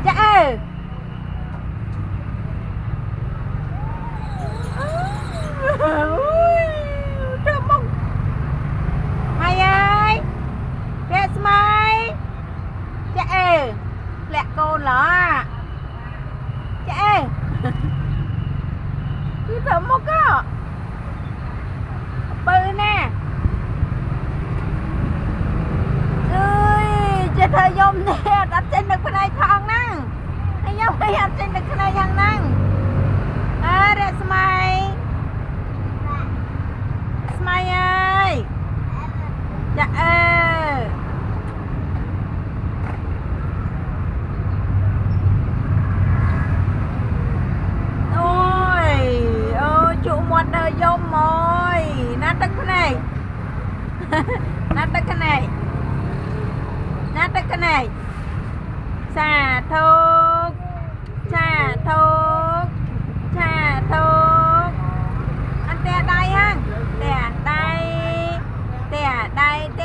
Dạ trời mong mày ơi Red Smile dạ lẹ cô lọ dạ cứ thở một có bự nè ơi cho thời dùng nè đặt trên được cái này thằng năng anh nhau hay đặt trên được cái này thằng năng à Red Smile Smile ơi dạ ôi ôi chủ một đời dông rồi nát đất cái này nát đất cái này nát đất cái này xả thuốc xả thuốc xả thuốc anh tè đây ha tè đây tè đây tè